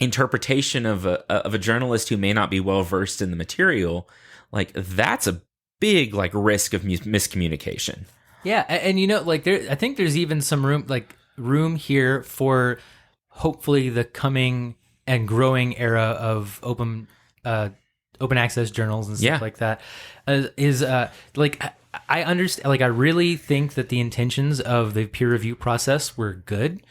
interpretation of a journalist who may not be well versed in the material, like that's a big like risk of miscommunication. Yeah, and I think there's even some room here for hopefully the coming and growing era of open open access journals and stuff Yeah. like that, like I understand. Like I really think that the intentions of the peer review process were good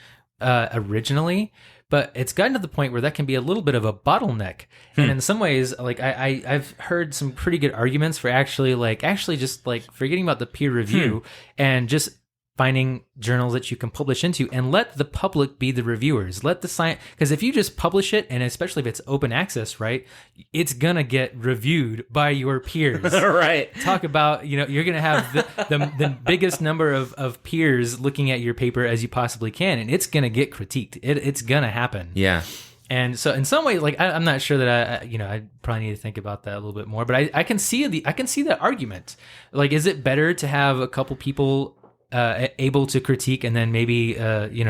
originally, but it's gotten to the point where that can be a little bit of a bottleneck. And in some ways, like I've heard some pretty good arguments for actually just like forgetting about the peer review and just finding journals that you can publish into and let the public be the reviewers. Let the science, because if you just publish it, and especially if it's open access, right, it's gonna get reviewed by your peers. Right. Talk about, you're gonna have the biggest number of peers looking at your paper as you possibly can, and it's gonna get critiqued. It's gonna happen. Yeah. And so in some ways, like I'm not sure that I probably need to think about that a little bit more, but I can see that argument. Like, is it better to have a couple people able to critique and then maybe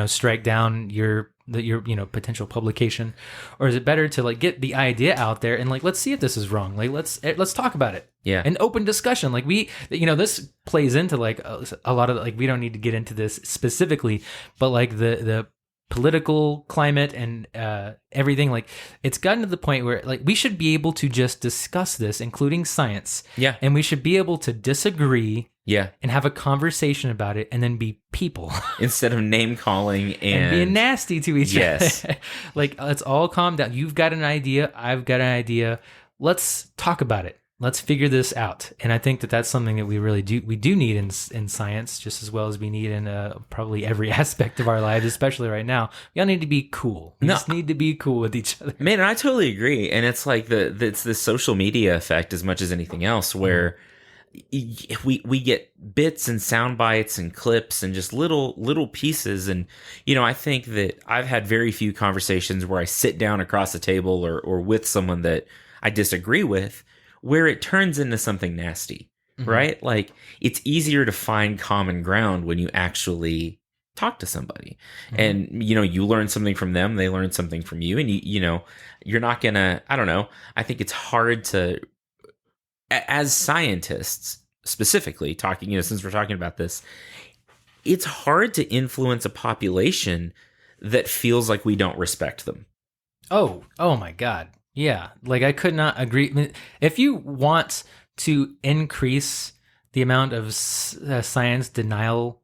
strike down your potential publication, or is it better to like get the idea out there and like let's see if this is wrong, like let's talk about it, an open discussion. Like this plays into like a lot of, like, we don't need to get into this specifically, but like the political climate and everything, like it's gotten to the point where like we should be able to just discuss this, including science, and we should be able to disagree and have a conversation about it and then be people instead of name calling and being nasty to each other. Like, let's all calm down. You've got an idea, I've got an idea, let's talk about it. Let's figure this out. And I think that that's something that we really do need in science, just as well as we need in probably every aspect of our lives, especially right now. We all need to be cool. We just need to be cool with each other. Man, and I totally agree. And it's like it's the social media effect as much as anything else, where we get bits and sound bites and clips and just little pieces. And, I think that I've had very few conversations where I sit down across the table or with someone that I disagree with, where it turns into something nasty, right? Like, it's easier to find common ground when you actually talk to somebody. And, you learn something from them, they learn something from you, and you're not gonna, I don't know. I think it's hard to, as scientists specifically talking, since we're talking about this, it's hard to influence a population that feels like we don't respect them. Oh my God. Yeah, like I could not agree. I mean, if you want to increase the amount of science denialists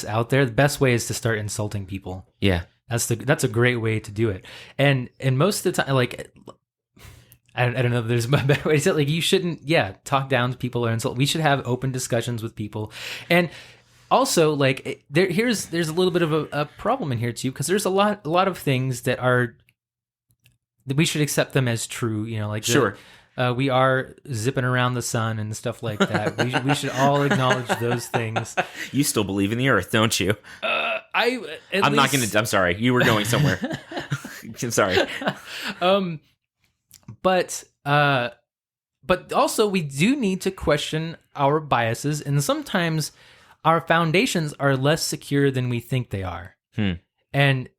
out there, the best way is to start insulting people. Yeah, that's a great way to do it. And most of the time, like I don't know if there's a better way to say it. Like, you shouldn't talk down to people or insult. We should have open discussions with people. And also, like, there's a little bit of a problem in here too, because there's a lot of things that we should accept them as true, like sure. We are zipping around the sun and stuff like that. We should all acknowledge those things. You still believe in the Earth, don't you? I'm sorry. You were going somewhere. I'm sorry. But also we do need to question our biases, and sometimes our foundations are less secure than we think they are. And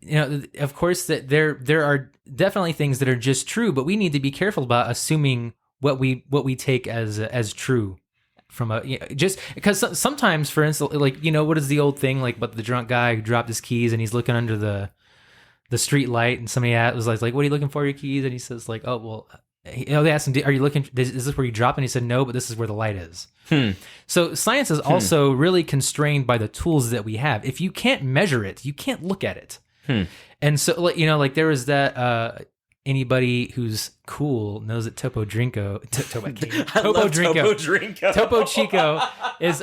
of course, that there are definitely things that are just true, but we need to be careful about assuming what we take as true from just because sometimes, for instance, like, what is the old thing, like, but the drunk guy who dropped his keys and he's looking under the street light, and somebody was like, what are you looking for, your keys? And he says, like, oh well. They asked him, are you looking, is this where you drop? And he said, no, but this is where the light is. So science is also really constrained by the tools that we have. If you can't measure it, you can't look at it. And so, like there was that, anybody who's cool knows that Topo Drinko, Topo Chico is,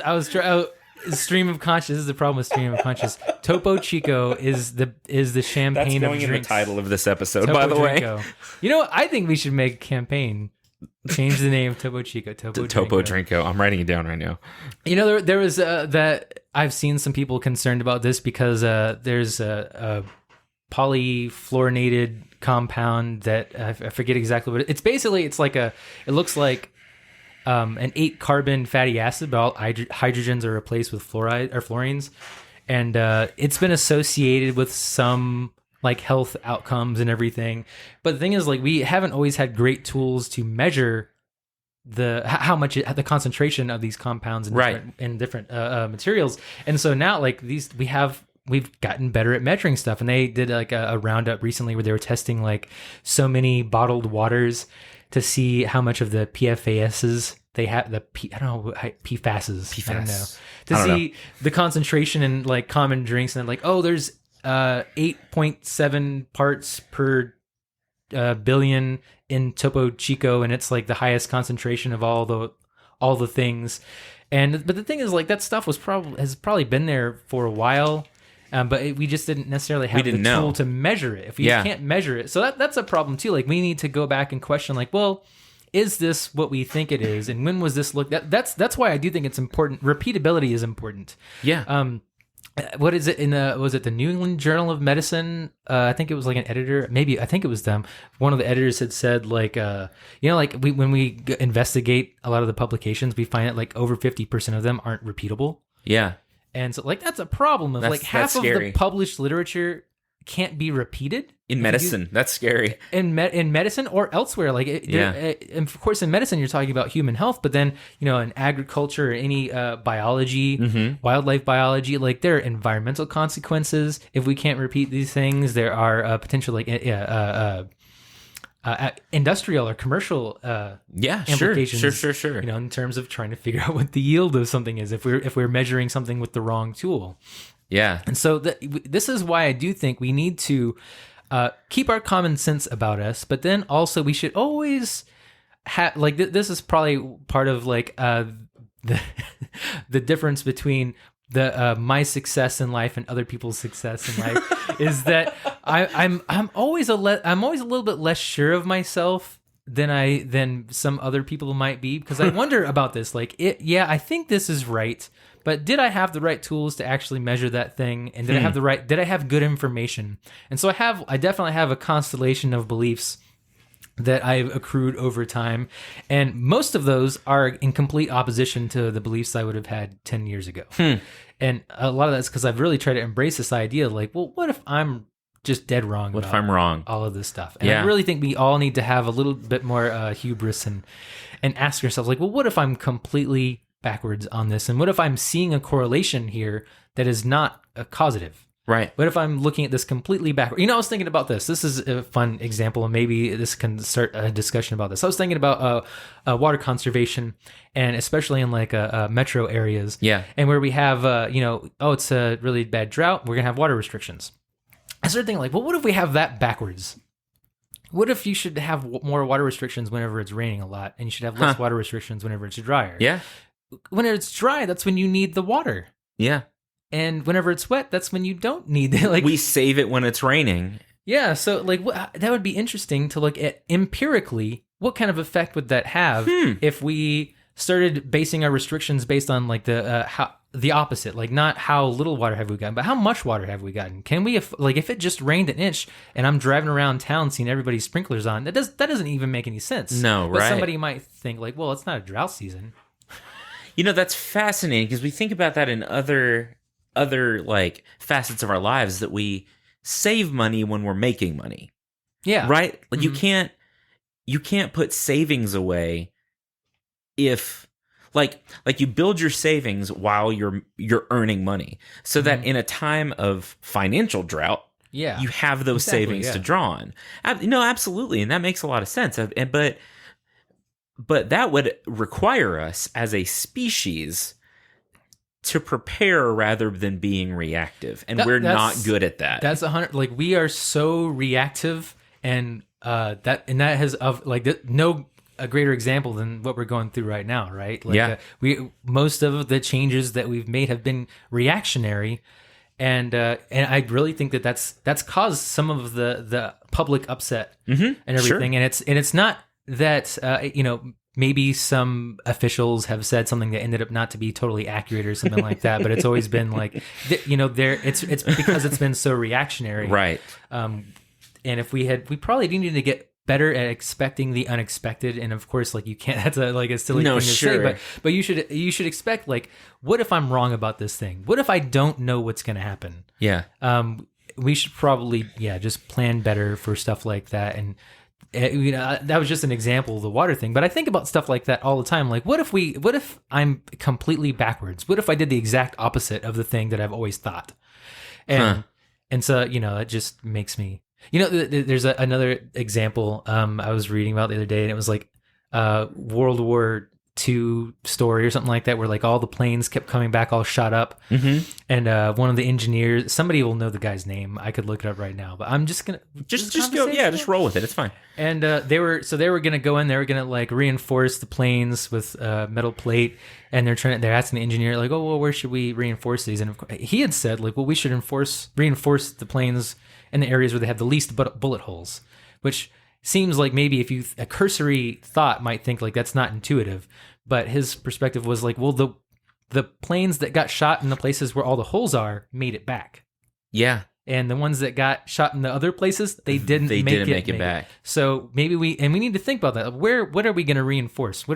stream of conscious. This is the problem with stream of conscious. Topo Chico is the champagne That's of going drinks. in the title of this episode, Topo by the Drinko. way. I think we should make a campaign. Change the name of Topo Chico. Topo Drinko. I'm writing it down right now. There was that I've seen some people concerned about this because there's a polyfluorinated compound that I forget exactly what it's basically. It looks like an 8 carbon fatty acid, but all hydrogens are replaced with fluoride or fluorines, and it's been associated with some like health outcomes and everything. But the thing is, like, we haven't always had great tools to measure how much the concentration of these compounds in different materials. And so now, like, we've gotten better at measuring stuff. And they did like a roundup recently where they were testing like so many bottled waters to see how much of the PFASs they have, I don't know, PFASs. I don't know. To see the concentration in like common drinks, and like, oh, there's 8.7 parts per billion in Topo Chico, and it's like the highest concentration of all the things. But the thing is, like, that stuff has probably been there for a while. But we just didn't necessarily have the tool to measure it. If we can't measure it, so that's a problem too. Like, we need to go back and question, like, well, is this what we think it is, and when was this looked? That's why I do think it's important. Repeatability is important. Yeah. What is it was it the New England Journal of Medicine? I think it was like an editor. Maybe I think it was them. One of the editors had said, like, like when we investigate a lot of the publications, we find that like over 50% of them aren't repeatable. Yeah. And so, like, that's a problem. Of like half of the published literature can't be repeated in medicine. That's scary. In medicine or elsewhere. Like, and of course, in medicine, you're talking about human health, but then, in agriculture or any biology, wildlife biology, like, there are environmental consequences if we can't repeat these things. There are potential like industrial or commercial implications. Sure. In terms of trying to figure out what the yield of something is if we're measuring something with the wrong tool. Yeah. And so this is why I do think we need to keep our common sense about us, but then also we should always have, like, this is probably part of like the difference between my success in life and other people's success in life is that I'm always a little bit less sure of myself than some other people might be, because I wonder about this. Like, I think this is right, but did I have the right tools to actually measure that thing? And did I have good information? And so I definitely have a constellation of beliefs that I've accrued over time. And most of those are in complete opposition to the beliefs I would have had 10 years ago. And a lot of that's because I've really tried to embrace this idea, like, well, what if I'm just dead wrong? What if I'm wrong? All of this stuff. And I really think we all need to have a little bit more hubris and ask ourselves, like, well, what if I'm completely backwards on this? And what if I'm seeing a correlation here that is not a causative? Right. What if I'm looking at this completely backward? I was thinking about this. This is a fun example, and maybe this can start a discussion about this. I was thinking about water conservation, and especially in like metro areas. Yeah. And where we have, it's a really bad drought, we're going to have water restrictions. I started thinking, like, well, what if we have that backwards? What if you should have more water restrictions whenever it's raining a lot, and you should have less water restrictions whenever it's drier? Yeah. When it's dry, that's when you need the water. Yeah. And whenever it's wet, that's when you don't need it. Like, we save it when it's raining. Yeah, so like that would be interesting to look at empirically. What kind of effect would that have if we started basing our restrictions based on like the opposite, like not how little water have we gotten, but how much water have we gotten? Can we, if it just rained an inch and I'm driving around town seeing everybody's sprinklers on, that doesn't even make any sense. No, but right? Somebody might think like, well, it's not a drought season. That's fascinating because we think about that in other like facets of our lives, that we save money when we're making money. Yeah. Right? Like you can't put savings away if like you build your savings while you're earning money, so that in a time of financial drought, you have those savings to draw on. Absolutely, and that makes a lot of sense. But that would require us as a species to prepare rather than being reactive, and we're not good at that. That's 100. Like, we are so reactive, and that has a greater example than what we're going through right now, right? Like, most of the changes that we've made have been reactionary, and I really think that's caused some of the public upset and everything. Sure. And it's not that maybe some officials have said something that ended up not to be totally accurate or something like that, but it's always been like, it's because it's been so reactionary. Right. And if we probably needed to get better at expecting the unexpected. And of course, like, you can't, that's a silly thing to say, but you should expect, like, what if I'm wrong about this thing? What if I don't know what's going to happen? Yeah. We should probably, just plan better for stuff like that. And, that was just an example of the water thing, but I think about stuff like that all the time. Like, what if I'm completely backwards? What if I did the exact opposite of the thing that I've always thought? And so, it just makes me You know, there's another example I was reading about the other day, and it was like World War II story or something like that, where like all the planes kept coming back all shot up, and one of the engineers, somebody will know the guy's name. I could look it up right now, but I'm just gonna just go, just roll with it. It's fine. And they were gonna go in, they were gonna like reinforce the planes with metal plate, and they're asking the engineer like, oh well, where should we reinforce these? And of course, he had said like, well, we should reinforce the planes in the areas where they have the least bullet holes, which seems like maybe if a cursory thought might think like that's not intuitive, but his perspective was like, well, the planes that got shot in the places where all the holes are made it back. Yeah. And the ones that got shot in the other places, they didn't make it back. So maybe we need to think about that. What are we going to reinforce?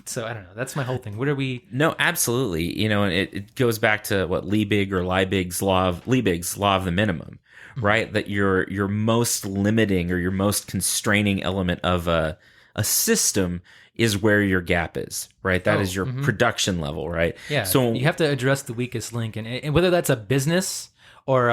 So I don't know. That's my whole thing. What are we? No, absolutely. You know, and it goes back to what Liebig's law of the minimum, right? That your most limiting or your most constraining element of a system is where your gap is, right? That is your production level, right? Yeah. So you have to address the weakest link, and whether that's a business or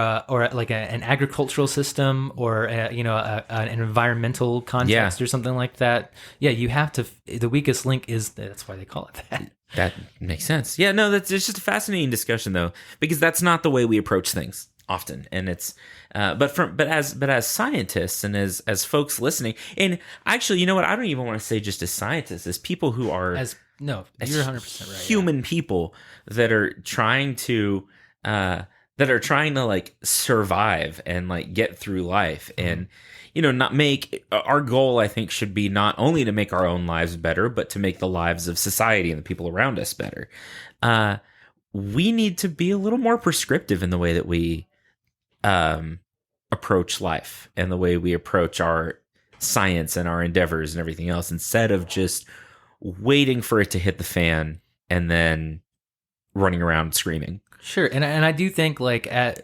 like an agricultural system or an environmental context or something like that. Yeah, you have to. The weakest link that's why they call it that. That makes sense. Yeah, no, it's just a fascinating discussion though, because that's not the way we approach things often, and it's but as scientists and as folks listening, and actually, you know what? I don't even want to say just as scientists, as people who are you're 100% right. Human people that are trying to like survive and like get through life, and not make our goal. I think should be not only to make our own lives better, but to make the lives of society and the people around us better. We need to be a little more prescriptive in the way that we approach life and the way we approach our science and our endeavors and everything else, instead of just waiting for it to hit the fan and then running around screaming. Sure. And I do think like I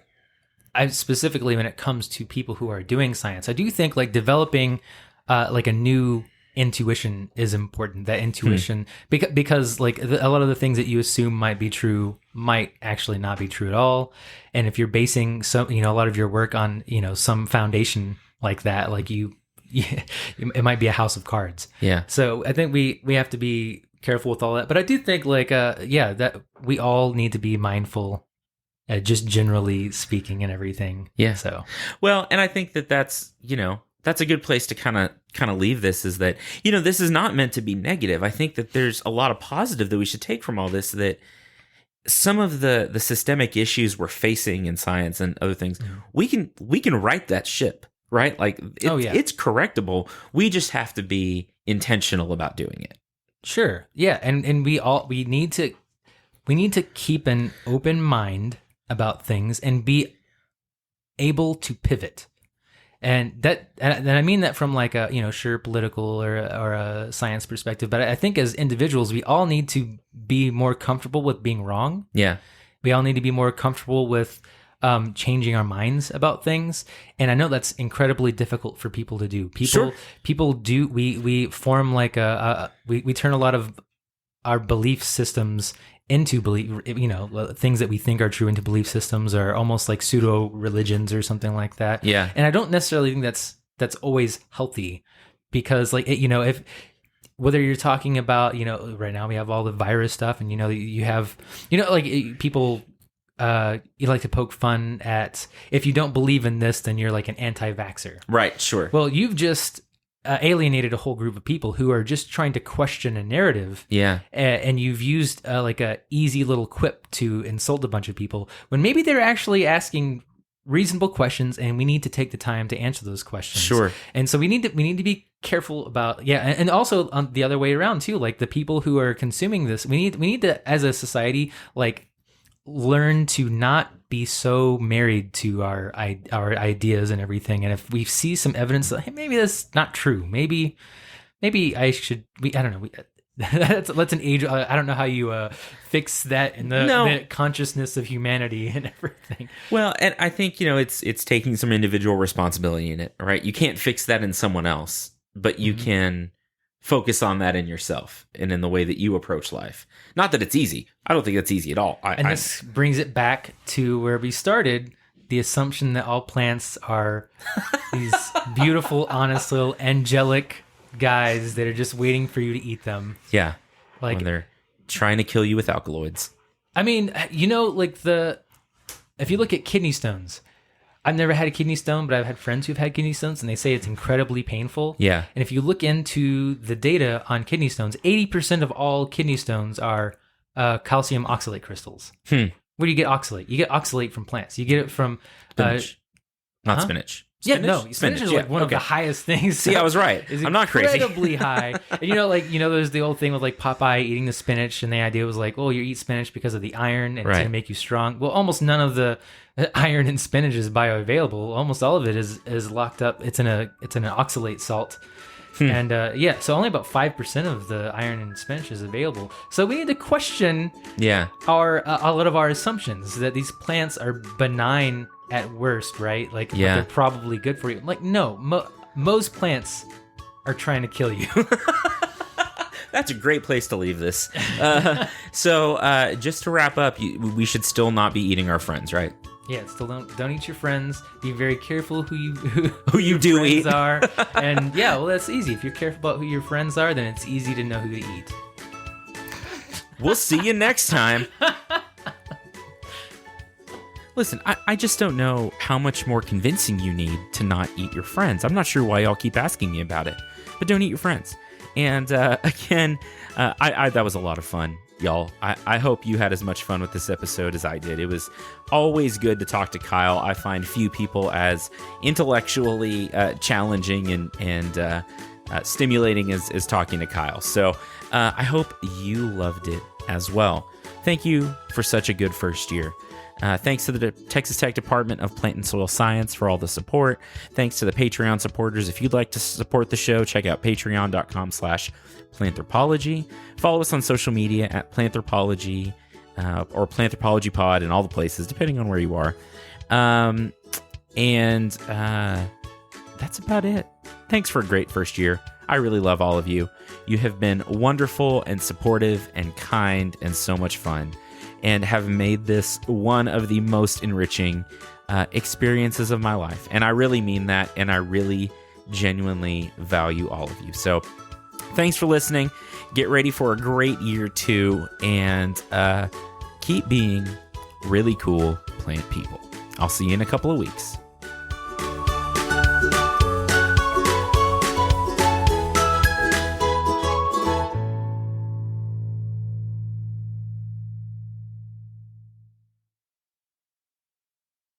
specifically when it comes to people who are doing science, I do think like developing like a new intuition is important. That intuition, because like a lot of the things that you assume might be true might actually not be true at all. And if you're basing a lot of your work on, some foundation like that, like it might be a house of cards. Yeah. So I think we have to be careful with all that. But I do think like, that we all need to be mindful, just generally speaking and everything. Yeah. So, well, and I think that's a good place to kind of leave this, is that, this is not meant to be negative. I think that there's a lot of positive that we should take from all this, that some of the systemic issues we're facing in science and other things, we can right that ship, right? Like it's correctable. We just have to be intentional about doing it. Sure. Yeah. And we need to keep an open mind about things and be able to pivot. And I mean that from like a, sure, political or a science perspective, but I think as individuals, we all need to be more comfortable with being wrong. Yeah. We all need to be more comfortable with changing our minds about things. And I know that's incredibly difficult for people to do. People do, we form like we turn a lot of our belief systems into things that we think are true into belief systems, or almost like pseudo religions or something like that. Yeah. And I don't necessarily think that's always healthy, because like, if whether you're talking about, right now we have all the virus stuff, and, you have, like people, you like to poke fun at, if you don't believe in this, then you're like an anti-vaxxer. Right. Sure. Well, you've just alienated a whole group of people who are just trying to question a narrative. Yeah. And you've used like a easy little quip to insult a bunch of people, when maybe they're actually asking reasonable questions, and we need to take the time to answer those questions. Sure. And so we need to be careful about, and also on the other way around too, like the people who are consuming this, we need to, as a society, like learn to not be so married to our ideas and everything. And if we see some evidence that, hey, maybe that's not true, maybe I should, I don't know. That's an age. I don't know how you fix that in the consciousness of humanity and everything. Well, and I think, it's taking some individual responsibility in it, right? You can't fix that in someone else, but you can focus on that in yourself and in the way that you approach life. Not that it's easy. I don't think that's easy at all. This brings it back to where we started. the assumption that all plants are these beautiful, honest little angelic guys that are just waiting for you to eat them. Yeah. Like, when they're trying to kill you with alkaloids. I mean, you know, like if you look at kidney stones, I've never had a kidney stone, but I've had friends who've had kidney stones, and they say it's incredibly painful. Yeah. And if you look into the data on kidney stones, 80% of all kidney stones are calcium oxalate crystals. Where do you get oxalate? You get oxalate from plants. You get it from Spinach. Not spinach. Yeah, Spinach? no, spinach is like one of the highest things. See, I was right. I'm not crazy. Incredibly high. And there's the old thing with like Popeye eating the spinach, and the idea was like, oh, you eat spinach because of the iron, and it's going to make you strong. Well, almost none of the iron in spinach is bioavailable. Almost all of it is locked up. It's in an oxalate salt. And so only about 5% of the iron in spinach is available. So we need to question our a lot of our assumptions that these plants are benign at worst, right? Like, they're probably good for you. Like, no, most plants are trying to kill you. That's a great place to leave this. So just to wrap up, we should still not be eating our friends, right? Yeah, still don't eat your friends. Be very careful who you do eat are. And that's easy. If you're careful about who your friends are, then it's easy to know who to eat. We'll see you next time. Listen, I just don't know how much more convincing you need to not eat your friends. I'm not sure why y'all keep asking me about it, but don't eat your friends. And again, that was a lot of fun, y'all. I hope you had as much fun with this episode as I did. It was always good to talk to Kyle. I find few people as intellectually challenging and stimulating as talking to Kyle. So I hope you loved it as well. Thank you for such a good first year. Thanks to the Texas Tech Department of Plant and Soil Science for all the support. Thanks to the Patreon supporters. If you'd like to support the show, check out patreon.com/planthropology. Follow us on social media at Planthropology or Planthropology Pod in all the places, depending on where you are. And that's about it. Thanks for a great first year. I really love all of you. You have been wonderful and supportive and kind and so much fun, and have made this one of the most enriching experiences of my life. And I really mean that, and I really genuinely value all of you. So thanks for listening. Get ready for a great year 2, and keep being really cool plant people. I'll see you in a couple of weeks.